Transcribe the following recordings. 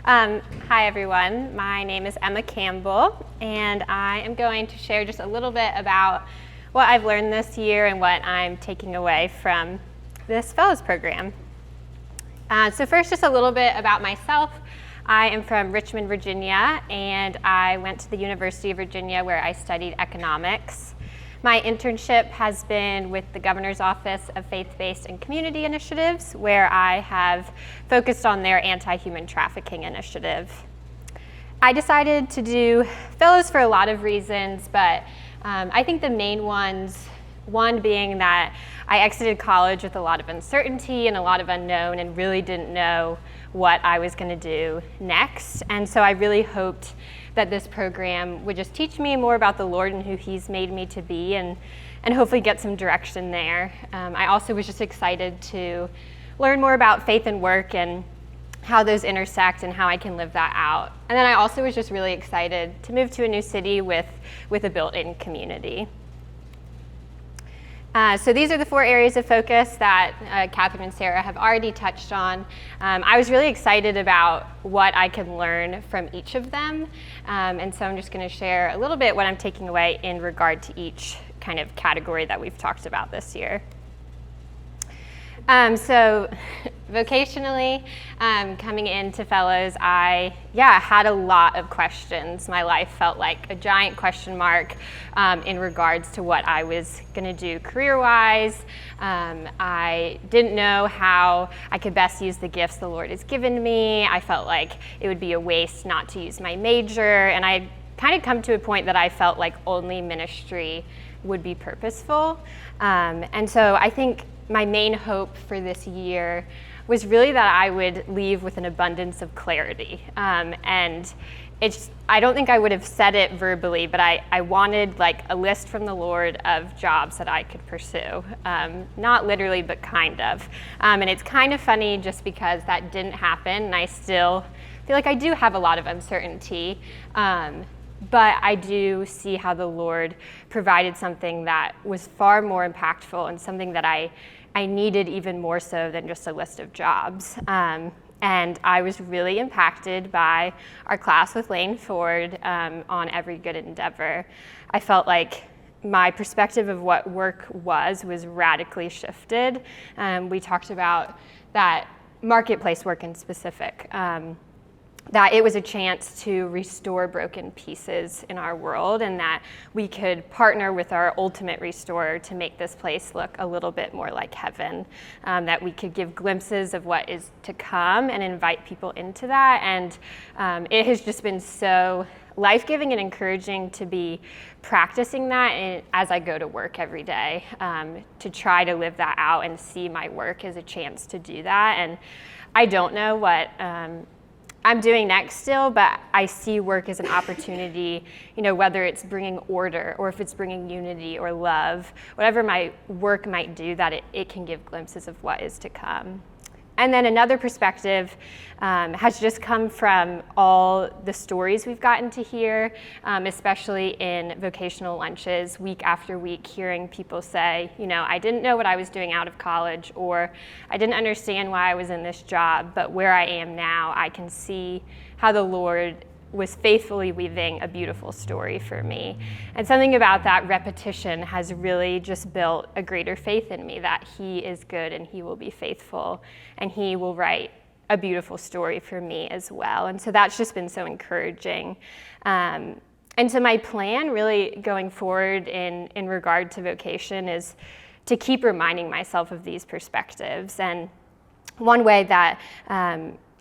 Hi everyone, my name is Emma Campbell, and I am going to share just a little bit about what I've learned this year and what I'm taking away from this Fellows program. So first, just a little bit about myself. I am from Richmond, Virginia, and I went to the University of Virginia where I studied economics. My internship has been with the Governor's Office of Faith-Based and Community Initiatives, where I have focused on their anti-human trafficking initiative. I decided to do Fellows for a lot of reasons, but I think the main ones, one being that I exited college with a lot of uncertainty and a lot of unknown and really didn't know what I was going to do next. And so I really hoped that this program would just teach me more about the Lord and who He's made me to be, and hopefully get some direction there. I also was just excited to learn more about faith and work and how those intersect and how I can live that out. And then I also was just really excited to move to a new city with a built-in community. So these are the 4 areas of focus that Catherine and Sarah have already touched on. I was really excited about what I could learn from each of them, and so I'm just going to share a little bit what I'm taking away in regard to each kind of category that we've talked about this year. So vocationally, coming into Fellows, I had a lot of questions. My life felt like a giant question mark in regards to what I was going to do career-wise. I didn't know how I could best use the gifts the Lord has given me. I felt like it would be a waste not to use my major, and I kind of come to a point that I felt like only ministry would be purposeful. And so I think my main hope for this year was really that I would leave with an abundance of clarity. And I don't think I would have said it verbally, but I wanted like a list from the Lord of jobs that I could pursue. Not literally, but kind of. And it's kind of funny just because that didn't happen, and I still feel like I do have a lot of uncertainty. But I do see how the Lord provided something that was far more impactful and something that I needed even more so than just a list of jobs. And I was really impacted by our class with Lane Ford on Every Good Endeavor. I felt like my perspective of what work was radically shifted. We talked about that marketplace work in specific. That it was a chance to restore broken pieces in our world, and that we could partner with our ultimate restorer to make this place look a little bit more like heaven, that we could give glimpses of what is to come and invite people into that. And it has just been so life-giving and encouraging to be practicing that as I go to work every day, to try to live that out and see my work as a chance to do that. And I don't know what I'm doing next still, but I see work as an opportunity, whether it's bringing order or if it's bringing unity or love, whatever my work might do, that it can give glimpses of what is to come. And then another perspective has just come from all the stories we've gotten to hear, especially in vocational lunches, week after week, hearing people say, I didn't know what I was doing out of college, or I didn't understand why I was in this job, but where I am now, I can see how the Lord was faithfully weaving a beautiful story for me. And something about that repetition has really just built a greater faith in me that He is good and He will be faithful and He will write a beautiful story for me as well. And so that's just been so encouraging. And so my plan really going forward in regard to vocation is to keep reminding myself of these perspectives. And one way that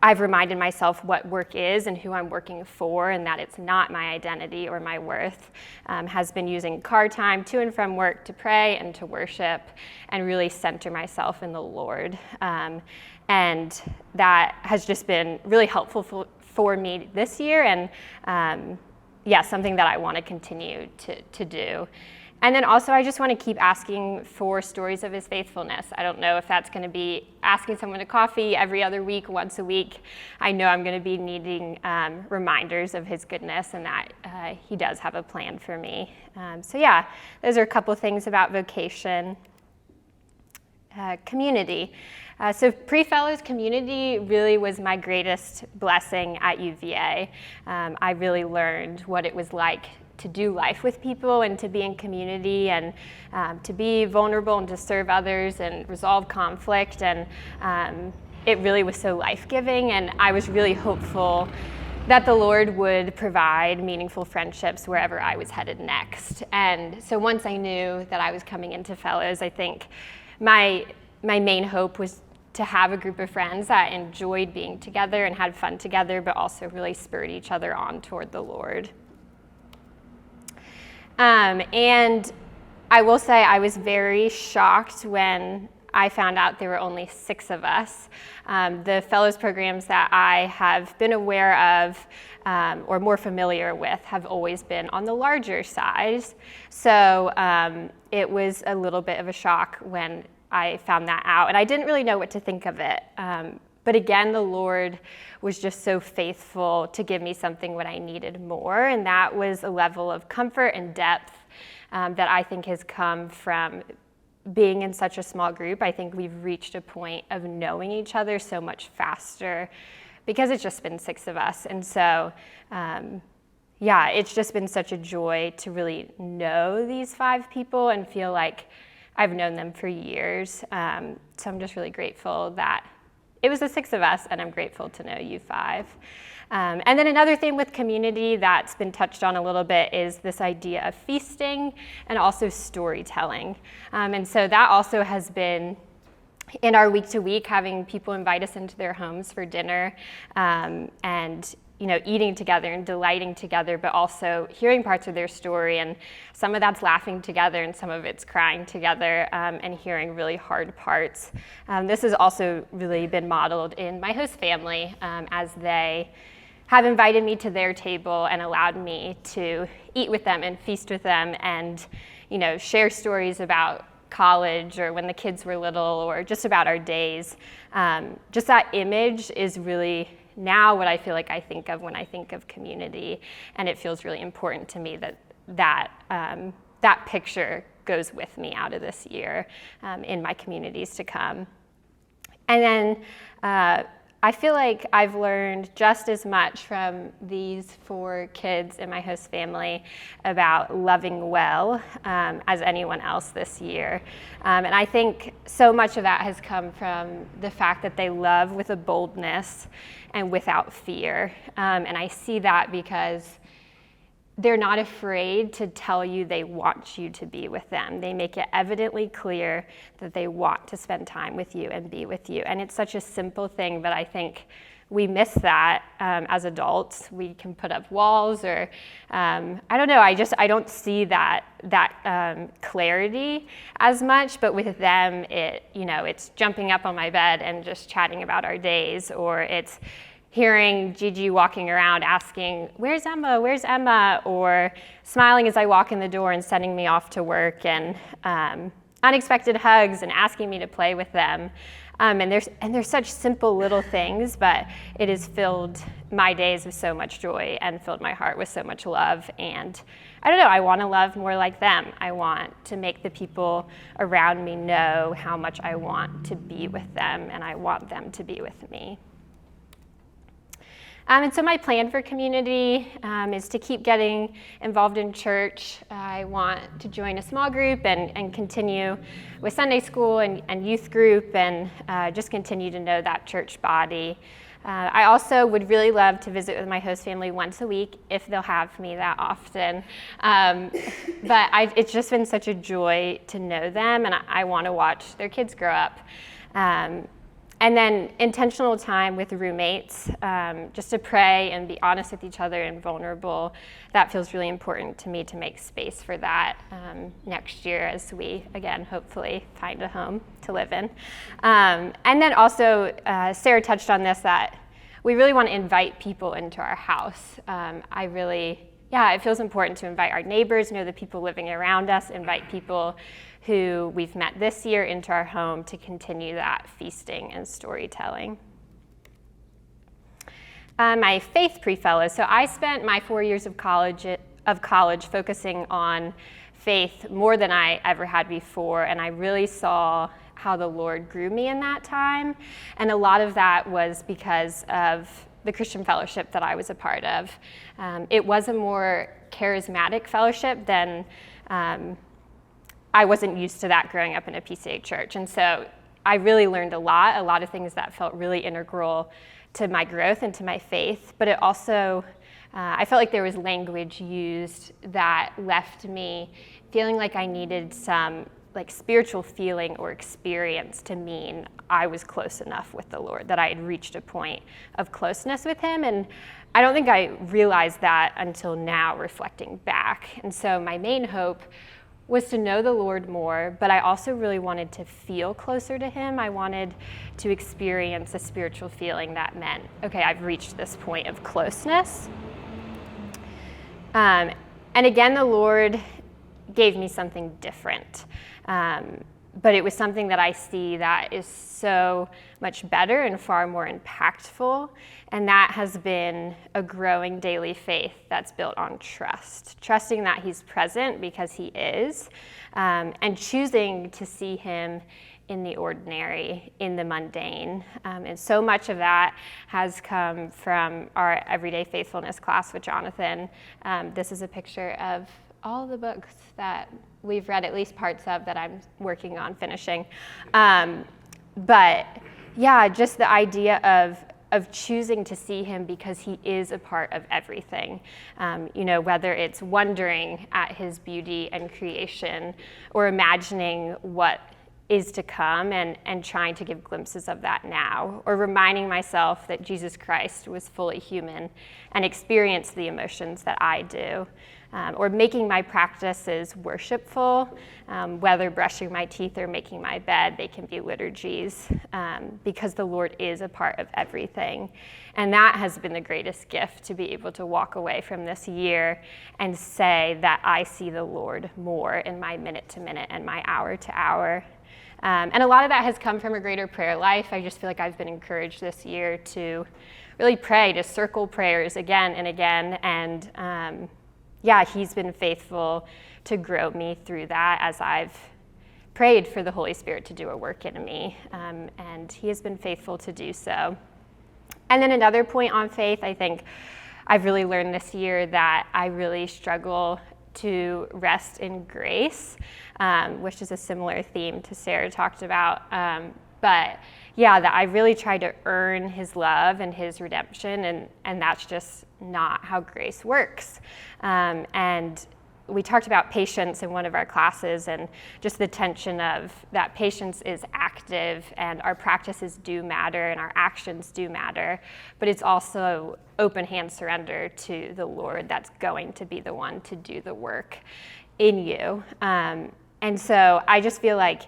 I've reminded myself what work is and who I'm working for, and that it's not my identity or my worth, has been using car time to and from work to pray and to worship and really center myself in the Lord. And that has just been really helpful for me this year, and something that I want to continue to do. And then also, I just want to keep asking for stories of His faithfulness. I don't know if that's going to be asking someone to coffee every other week, once a week. I know I'm going to be needing reminders of His goodness and that He does have a plan for me. Those are a couple things about vocation. community. So pre-fellows community really was my greatest blessing at UVA. I really learned what it was like to do life with people and to be in community and to be vulnerable and to serve others and resolve conflict. And it really was so life-giving, and I was really hopeful that the Lord would provide meaningful friendships wherever I was headed next. And so once I knew that I was coming into Fellows, I think my main hope was to have a group of friends that enjoyed being together and had fun together, but also really spurred each other on toward the Lord. And I will say I was very shocked when I found out there were only 6 of us. The Fellows programs that I have been aware of or more familiar with have always been on the larger size. So it was a little bit of a shock when I found that out, and I didn't really know what to think of it. But again, the Lord was just so faithful to give me something when I needed more, and that was a level of comfort and depth that I think has come from being in such a small group. I think we've reached a point of knowing each other so much faster because it's just been 6 of us. And so, it's just been such a joy to really know these 5 people and feel like I've known them for years. So I'm just really grateful that it was the 6 of us, and I'm grateful to know you 5. And then another thing with community that's been touched on a little bit is this idea of feasting and also storytelling. And so that also has been in our week-to-week, having people invite us into their homes for dinner and eating together and delighting together, but also hearing parts of their story. And some of that's laughing together and some of it's crying together and hearing really hard parts. This has also really been modeled in my host family as they have invited me to their table and allowed me to eat with them and feast with them and, share stories about college or when the kids were little or just about our days. Just that image is really now what I feel like I think of when I think of community, and it feels really important to me that picture goes with me out of this year in my communities to come. And then I feel like I've learned just as much from these 4 kids in my host family about loving well as anyone else this year. And I think so much of that has come from the fact that they love with a boldness and without fear. And I see that because they're not afraid to tell you they want you to be with them. They make it evidently clear that they want to spend time with you and be with you. And it's such a simple thing, but I think we miss that as adults. We can put up walls or, I don't know, I don't see that clarity as much, but with them, it's jumping up on my bed and just chatting about our days, or it's hearing Gigi walking around asking, "Where's Emma? Where's Emma?" Or smiling as I walk in the door and sending me off to work, and unexpected hugs and asking me to play with them. And there's such simple little things, but it has filled my days with so much joy and filled my heart with so much love. And I don't know, I want to love more like them. I want to make the people around me know how much I want to be with them, and I want them to be with me. And so my plan for community is to keep getting involved in church. I want to join a small group and continue with Sunday school and youth group and just continue to know that church body. I also would really love to visit with my host family once a week if they'll have me that often. But it's just been such a joy to know them, and I want to watch their kids grow up. And then intentional time with roommates, just to pray and be honest with each other and vulnerable. That feels really important to me to make space for that next year as we, again, hopefully find a home to live in. And then also, Sarah touched on this, that we really want to invite people into our house. It feels important to invite our neighbors, know the people living around us, invite people who we've met this year into our home to continue that feasting and storytelling. My faith pre-fellows. So I spent my 4 years of college focusing on faith more than I ever had before, and I really saw how the Lord grew me in that time. And a lot of that was because of the Christian fellowship that I was a part of. It was a more charismatic fellowship than I wasn't used to that growing up in a PCA church. And so I really learned a lot of things that felt really integral to my growth and to my faith. But it also, I felt like there was language used that left me feeling like I needed some like spiritual feeling or experience to mean I was close enough with the Lord, that I had reached a point of closeness with him. And I don't think I realized that until now, reflecting back. And so my main hope was to know the Lord more, but I also really wanted to feel closer to him. I wanted to experience a spiritual feeling that meant, okay, I've reached this point of closeness. And again, the Lord gave me something different. But it was something that I see that is so much better and far more impactful. And that has been a growing daily faith that's built on trust. Trusting that he's present because he is, and choosing to see him in the ordinary, in the mundane. And so much of that has come from our everyday faithfulness class with Jonathan. This is a picture of all the books that we've read, at least parts of, that I'm working on finishing. But yeah, just the idea of choosing to see him because he is a part of everything. Whether it's wondering at his beauty and creation or imagining what is to come and trying to give glimpses of that now, or reminding myself that Jesus Christ was fully human and experienced the emotions that I do. Or making my practices worshipful, whether brushing my teeth or making my bed, they can be liturgies, because the Lord is a part of everything. And that has been the greatest gift, to be able to walk away from this year and say that I see the Lord more in my minute to minute and my hour to hour. And a lot of that has come from a greater prayer life. I just feel like I've been encouraged this year to really pray, to circle prayers again and again, and he's been faithful to grow me through that as I've prayed for the Holy Spirit to do a work in me, and he has been faithful to do so. And then another point on faith, I think I've really learned this year that I really struggle to rest in grace, which is a similar theme to Sarah talked about. But yeah, that I really try to earn his love and his redemption, and that's just not how grace works. And we talked about patience in one of our classes, and just the tension of that patience is active, and our practices do matter, and our actions do matter, but it's also open hand surrender to the Lord that's going to be the one to do the work in you. And so I just feel like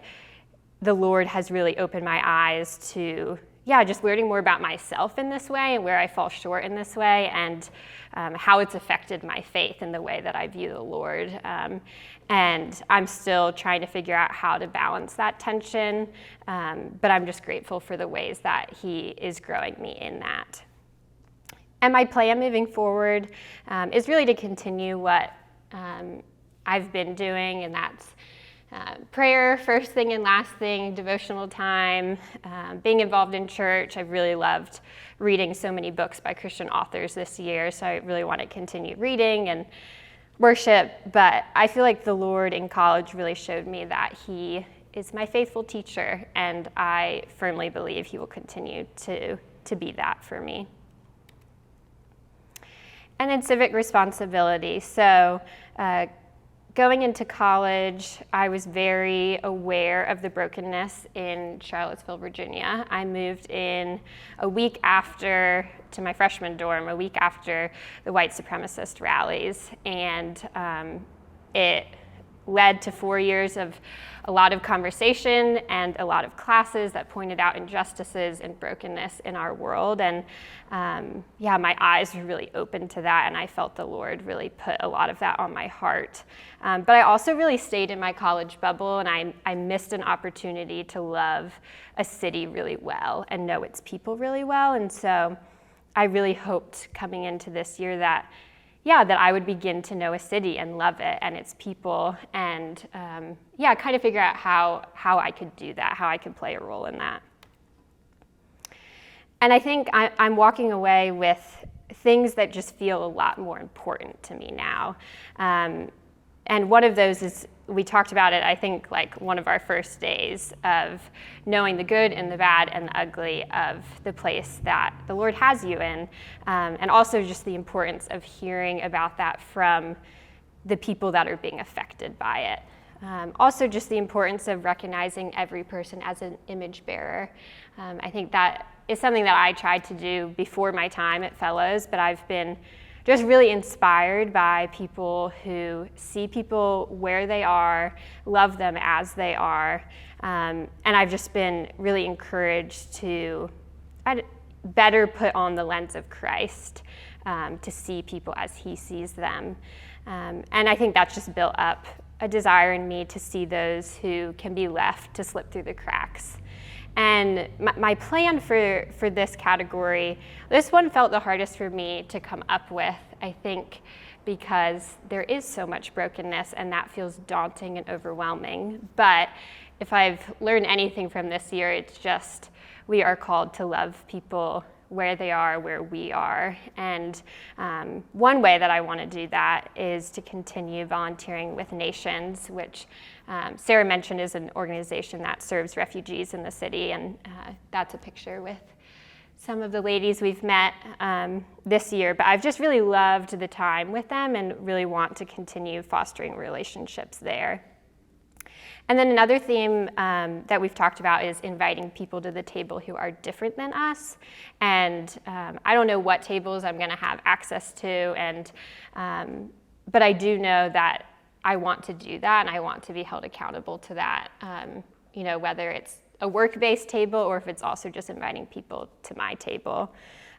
the Lord has really opened my eyes to, just learning more about myself in this way and where I fall short in this way, and how it's affected my faith in the way that I view the Lord. And I'm still trying to figure out how to balance that tension, but I'm just grateful for the ways that he is growing me in that. And my plan moving forward is really to continue what I've been doing, and that's prayer, first thing and last thing, devotional time, being involved in church. I've really loved reading so many books by Christian authors this year, so I really want to continue reading and worship. But I feel like the Lord in college really showed me that he is my faithful teacher, and I firmly believe he will continue to be that for me. And then civic responsibility. So going into college, I was very aware of the brokenness in Charlottesville, Virginia. I moved in a week after, to my freshman dorm, a week after the white supremacist rallies, and it led to 4 years of a lot of conversation and a lot of classes that pointed out injustices and brokenness in our world. And my eyes were really open to that, and I felt the Lord really put a lot of that on my heart. But I also really stayed in my college bubble, and I missed an opportunity to love a city really well and know its people really well. And so I really hoped coming into this year that that I would begin to know a city and love it and its people, and kind of figure out how I could do that, how I could play a role in that. And I think I'm walking away with things that just feel a lot more important to me now. And one of those is, we talked about it, I think, like one of our first days, of knowing the good and the bad and the ugly of the place that the Lord has you in. And also just the importance of hearing about that from the people that are being affected by it. Also just the importance of recognizing every person as an image bearer. I think that is something that I tried to do before my time at Fellows, but I've been just really inspired by people who see people where they are, love them as they are, and I've just been really encouraged to better put on the lens of Christ, to see people as he sees them. And I think that's just built up a desire in me to see those who can be left to slip through the cracks. And my plan for this category, this one felt the hardest for me to come up with, I think, because there is so much brokenness and that feels daunting and overwhelming. But if I've learned anything from this year, it's just we are called to love people where they are, where we are. And one way that I want to do that is to continue volunteering with Nations, which Sarah mentioned is an organization that serves refugees in the city. And that's a picture with some of the ladies we've met this year. But I've just really loved the time with them and really want to continue fostering relationships there. And then another theme that we've talked about is inviting people to the table who are different than us. And I don't know what tables I'm going to have access to, and but I do know that I want to do that, and I want to be held accountable to that. Whether it's a work-based table or if it's also just inviting people to my table.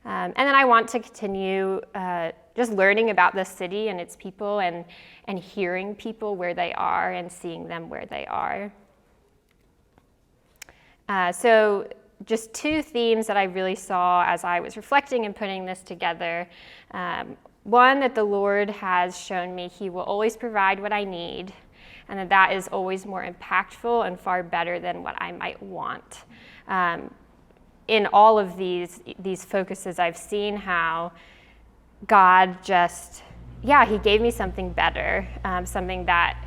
And then I want to continue just learning about the city and its people, and hearing people where they are and seeing them where they are. So just two themes that I really saw as I was reflecting and putting this together. One, that the Lord has shown me he will always provide what I need, and that is always more impactful and far better than what I might want. In all of these focuses, I've seen how God just, he gave me something better, something that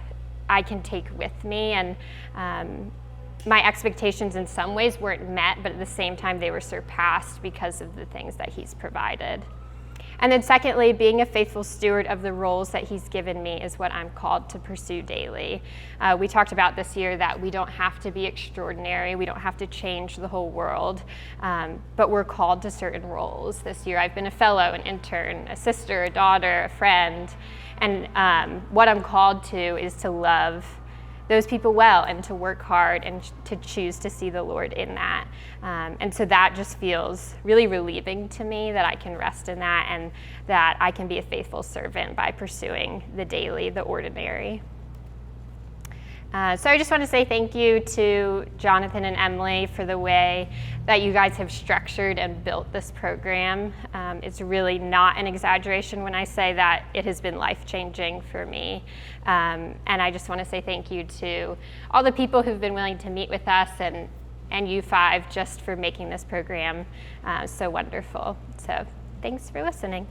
I can take with me. And my expectations in some ways weren't met, but at the same time they were surpassed because of the things that he's provided. And then secondly, being a faithful steward of the roles that he's given me is what I'm called to pursue daily. We talked about this year that we don't have to be extraordinary. We don't have to change the whole world, but we're called to certain roles. This year I've been a fellow, an intern, a sister, a daughter, a friend. And what I'm called to is to love those people well and to work hard and to choose to see the Lord in that. And so that just feels really relieving to me, that I can rest in that and that I can be a faithful servant by pursuing the daily, the ordinary. So I just want to say thank you to Jonathan and Emily for the way that you guys have structured and built this program. It's really not an exaggeration when I say that it has been life-changing for me. And I just want to say thank you to all the people who've been willing to meet with us, and you five just for making this program so wonderful. So thanks for listening.